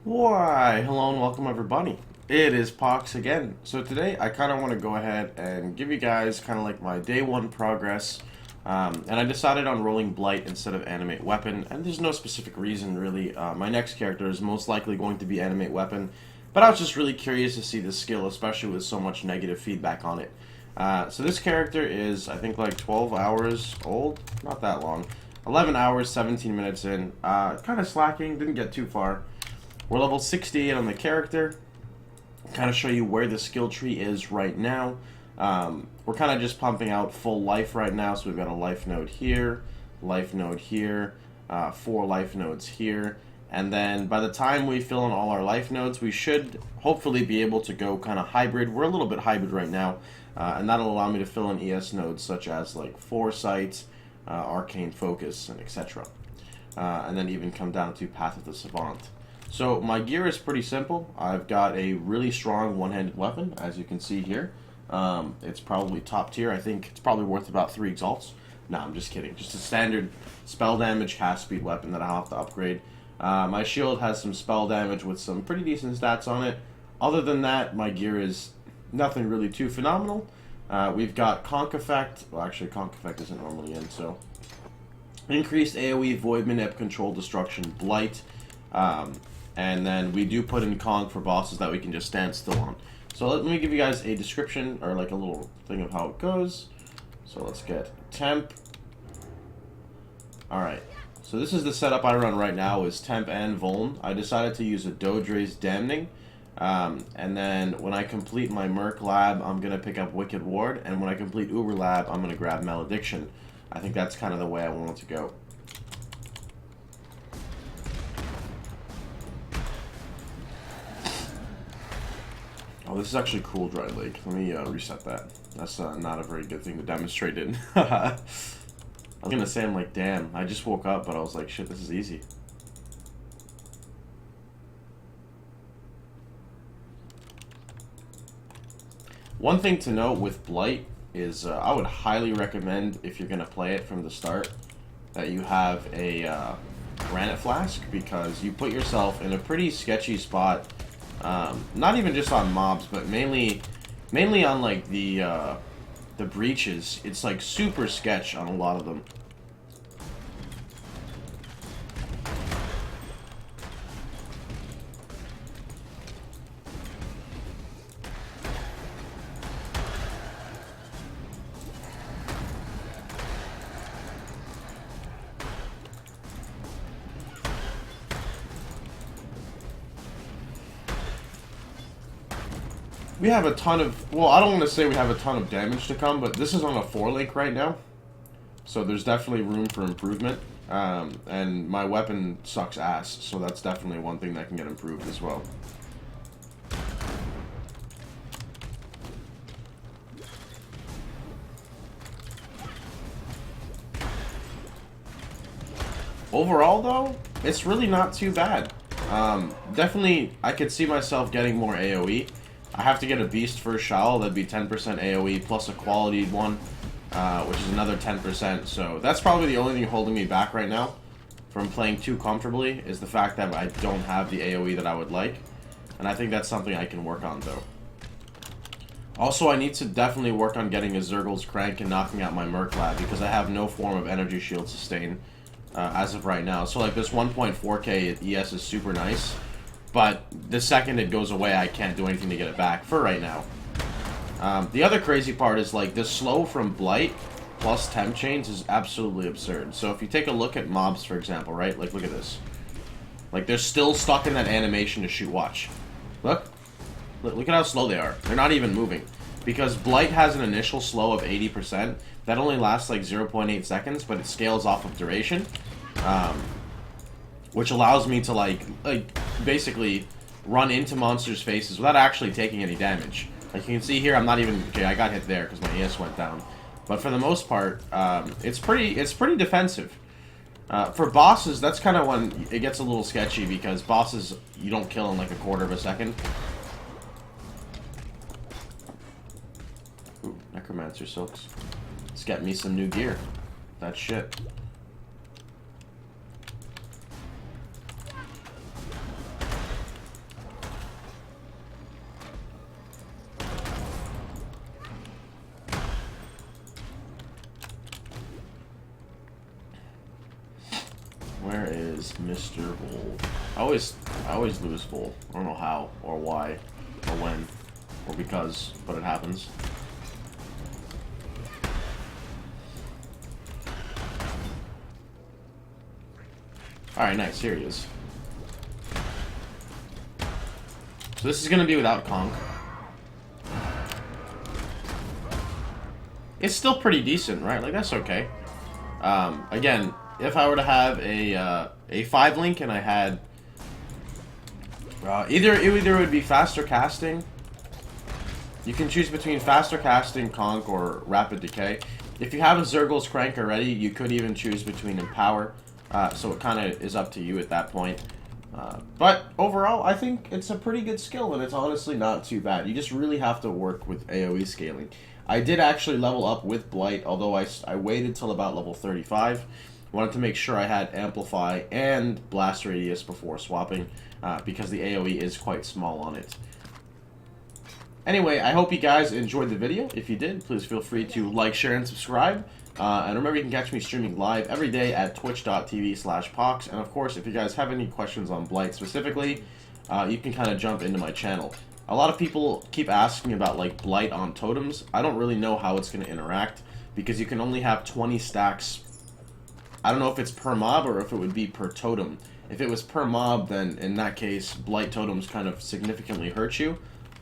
Why, hello and welcome everybody. It is Pohx again. So today I kind of want to go ahead and give you guys kind of like my day one progress. And I decided on rolling Blight instead of Animate Weapon, and there's no specific reason really. My next character is most likely going to be Animate Weapon, but I was just really curious to see this skill, especially with so much negative feedback on it. So this character is, I think, like 12 hours old, not that long. 11 hours, 17 minutes in. Kind of slacking, didn't get too far. We're level 68 on the character. Kind of show you where the skill tree is right now. We're kind of just pumping out full life right now, so we've got a life node here, 4 life nodes here, and then by the time we fill in all our life nodes, we should hopefully be able to go kind of hybrid. We're a little bit hybrid right now, and that'll allow me to fill in ES nodes such as like Foresight, Arcane Focus, and etc. And then even come down to Path of the Savant. So my gear is pretty simple. I've got a really strong one-handed weapon, as you can see here. It's probably top tier. I think it's probably worth about 3 exalts. No, I'm just kidding. Just a standard spell damage cast speed weapon that I'll have to upgrade. My shield has some spell damage with some pretty decent stats on it. Other than that, my gear is nothing really too phenomenal. We've got Conk Effect. Well, actually, Conk Effect isn't normally in, so... Increased AoE, Void Manip, Control Destruction, Blight. And then we do put in Conk for bosses that we can just stand still on. So let me give you guys a description, or like a little thing of how it goes. So let's get Temp. Alright, so this is the setup I run right now, is Temp and Vuln. I decided to use a Dodre's Damning. And then when I complete my Merc Lab, I'm going to pick up Wicked Ward. And when I complete Uber Lab, I'm going to grab Malediction. I think that's kind of the way I want it to go. Oh, this is actually cool, Dry Lake. Let me reset that. That's not a very good thing to demonstrate in. I was gonna say, I'm like, damn, I just woke up, but I was like, shit, this is easy. One thing to note with Blight is I would highly recommend, if you're gonna play it from the start, that you have a Granite Flask, because you put yourself in a pretty sketchy spot. Not even just on mobs, but mainly on like the breaches. It's like super sketch on a lot of them. We have a ton of, well, I don't want to say we have a ton of damage to come, but this is on a 4-link right now. So there's definitely room for improvement. And my weapon sucks ass, so that's definitely one thing that can get improved as well. Overall, though, it's really not too bad. Definitely, I could see myself getting more AoE. I have to get a Beast first Showl, that'd be 10% AoE, plus a quality one, which is another 10%, so that's probably the only thing holding me back right now from playing too comfortably, is the fact that I don't have the AoE that I would like, and I think that's something I can work on, though. Also, I need to definitely work on getting a Zergle's Crank and knocking out my Merc Lab, because I have no form of Energy Shield sustain as of right now. So, like, this 1.4k ES is super nice, but the second it goes away, I can't do anything to get it back for right now. The other crazy part is, like, the slow from Blight plus temp chains is absolutely absurd. So if you take a look at mobs, for example, right? Like, look at this. Like, they're still stuck in that animation to shoot. Watch. Look. Look at how slow they are. They're not even moving. Because Blight has an initial slow of 80%. That only lasts, like, 0.8 seconds, but it scales off of duration. Which allows me to, like basically run into monsters' faces without actually taking any damage. Like you can see here, I'm not even... Okay, I got hit there because my ES went down. But for the most part, it's pretty defensive. For bosses, that's kind of when it gets a little sketchy, because bosses, you don't kill in like a quarter of a second. Ooh, Necromancer Silks. Let's get me some new gear. That shit. is Mr. Bull. I always lose Bull. I don't know how, or why, or when, or because, but it happens. Alright, nice. Here he is. So this is going to be without Conk. It's still pretty decent, right? Like, that's okay. Again, if I were to have a 5-link and I had... either it would be faster casting. You can choose between faster casting, Conk, or rapid decay. If you have a Zergle's Crank already, you could even choose between Empower. So it kind of is up to you at that point. But overall, I think it's a pretty good skill, and it's honestly not too bad. You just really have to work with AoE scaling. I did actually level up with Blight, although I waited till about level 35. Wanted to make sure I had Amplify and Blast Radius before swapping, because the AoE is quite small on it. Anyway, I hope you guys enjoyed the video. If you did, please feel free to like, share, and subscribe. And remember, you can catch me streaming live every day at twitch.tv/Pohx. And of course, if you guys have any questions on Blight specifically, you can kind of jump into my channel. A lot of people keep asking about like Blight on totems. I don't really know how it's going to interact because you can only have 20 stacks. I don't know if it's per mob or if it would be per totem. If it was per mob, then in that case, Blight totems kind of significantly hurt you,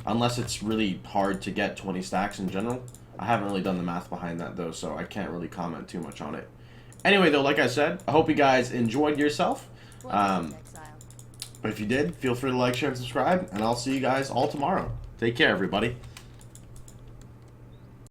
unless it's really hard to get 20 stacks in general. I haven't really done the math behind that though, so I can't really comment too much on it. Anyway though, like I said, I hope you guys enjoyed yourself. But if you did, feel free to like, share, and subscribe, and I'll see you guys all tomorrow. Take care, everybody.